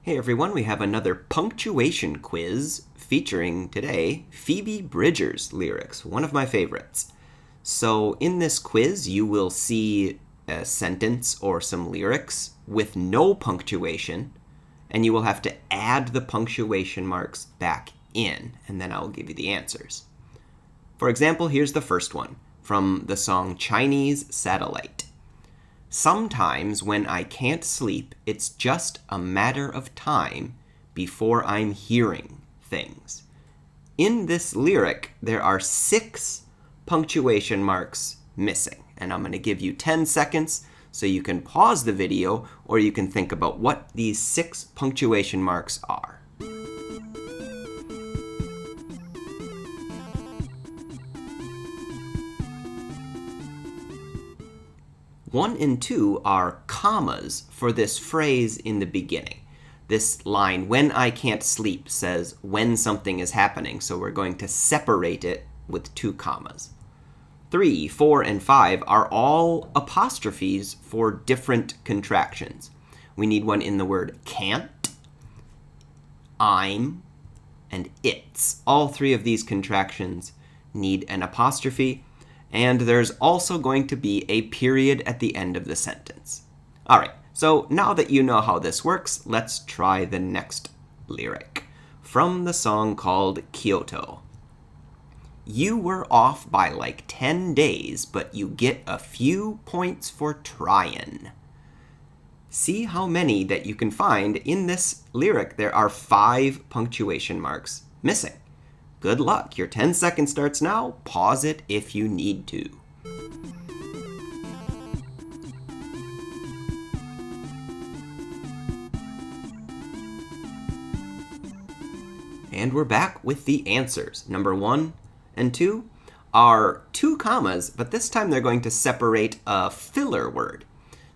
Hey everyone, we have another punctuation quiz featuring today Phoebe Bridgers lyrics, one of my favorites. So in this quiz, you will see a sentence or some lyrics with no punctuation, and you will have to add the punctuation marks back in, and then I'll give you the answers. For example, here's the first one from the song Chinese Satellite. Sometimes when I can't sleep, it's just a matter of time before I'm hearing things. In this lyric, there are 6 punctuation marks missing, and I'm going to give you 10 seconds so you can pause the video or you can think about what these 6 punctuation marks are. 1 and 2 are commas for this phrase in the beginning. This line, when I can't sleep, says when something is happening, so we're going to separate it with 2 commas. 3, 4, and 5 are all apostrophes for different contractions. We need one in the word can't, I'm, and it's. All 3 of these contractions need an apostrophe, and there's also going to be a period at the end of the sentence. All right, so now that you know how this works, let's try the next lyric from the song called Kyoto. You were off by like 10 days, but you get a few points for trying. See how many that you can find in this lyric. There are 5 punctuation marks missing. Good luck. Your 10 seconds starts now. Pause it if you need to. And we're back with the answers. Number 1 and 2 are 2 commas, but this time they're going to separate a filler word.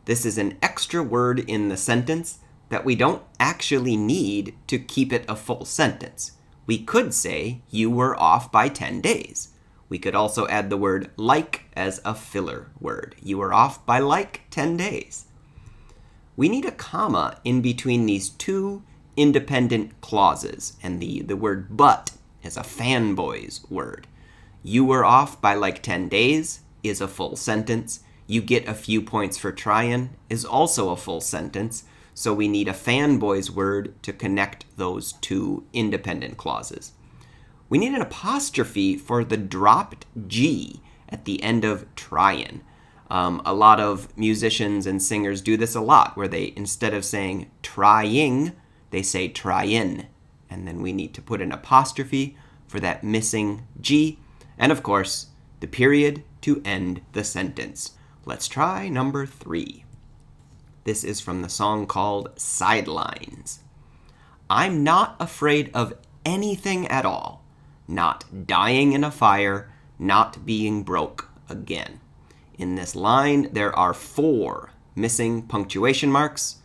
This is an extra word in the sentence that we don't actually need to keep it a full sentence. We could say, you were off by 10 days. We could also add the word like as a filler word. You were off by like 10 days. We need a comma in between these 2 independent clauses, and the word but is a fanboy's word. You were off by like 10 days is a full sentence. You get a few points for trying is also a full sentence. So we need a fanboy's word to connect those 2 independent clauses. We need an apostrophe for the dropped G at the end of tryin'. A lot of musicians and singers do this a lot, where they, instead of saying trying, they say tryin'. And then we need to put an apostrophe for that missing G. And of course, the period to end the sentence. Let's try number 3. This is from the song called Sidelines. I'm not afraid of anything at all. Not dying in a fire, not being broke again. In this line, there are 4 missing punctuation marks.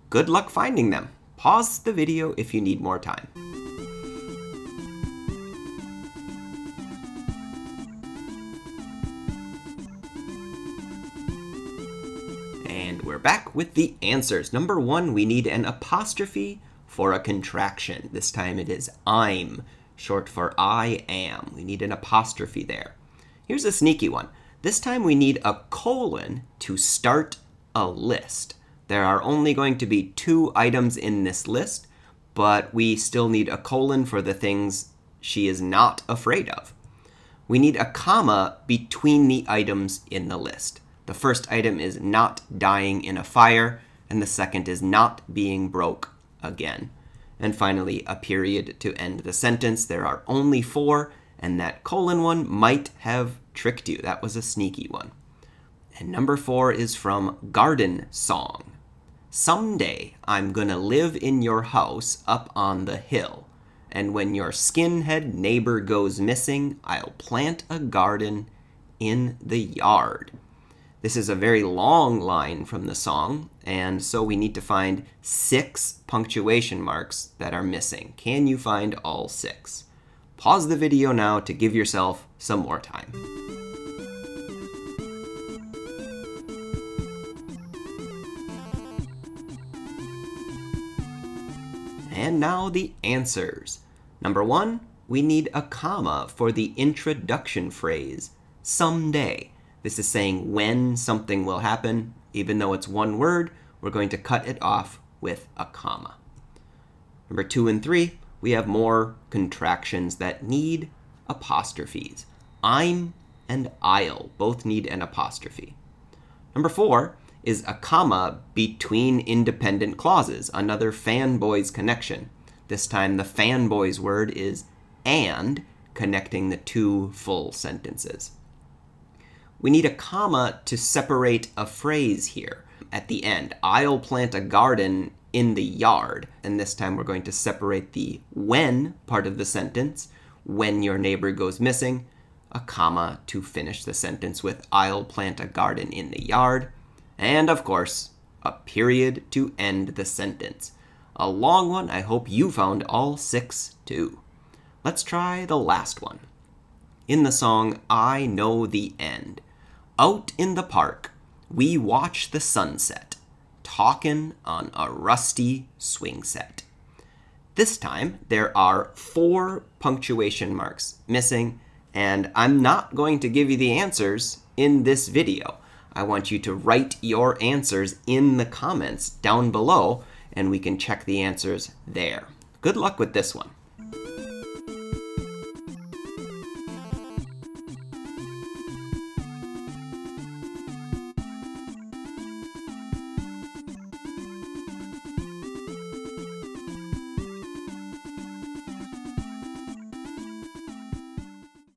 Good luck finding them. Pause the video if you need more time. And we're back with the answers. Number 1, we need an apostrophe for a contraction. This time it is I'm, short for I am. We need an apostrophe there. Here's a sneaky one. This time we need a colon to start a list. There are only going to be 2 items in this list, but we still need a colon for the things she is not afraid of. We need a comma between the items in the list. The first item is not dying in a fire, and the second is not being broke again. And finally, a period to end the sentence. There are only 4, and that colon one might have tricked you. That was a sneaky one. And number 4 is from Garden Song. Someday I'm gonna live in your house up on the hill, and when your skinhead neighbor goes missing, I'll plant a garden in the yard. This is a very long line from the song, and so we need to find 6 punctuation marks that are missing. Can you find all 6? Pause the video now to give yourself some more time. And now the answers. Number 1, we need a comma for the introduction phrase, someday. This is saying when something will happen. Even though it's one word, we're going to cut it off with a comma. Number 2 and 3, we have more contractions that need apostrophes. I'm and I'll both need an apostrophe. Number 4 is a comma between independent clauses, another fanboys connection. This time the fanboys word is and, connecting the two full sentences. We need a comma to separate a phrase here at the end. I'll plant a garden in the yard. And this time we're going to separate the when part of the sentence, when your neighbor goes missing, a comma to finish the sentence with I'll plant a garden in the yard, and of course, a period to end the sentence. A long one. I hope you found all 6 too. Let's try the last one. In the song I Know the End, out in the park, we watch the sunset, talkin' on a rusty swing set. This time, there are 4 punctuation marks missing, and I'm not going to give you the answers in this video. I want you to write your answers in the comments down below, and we can check the answers there. Good luck with this one.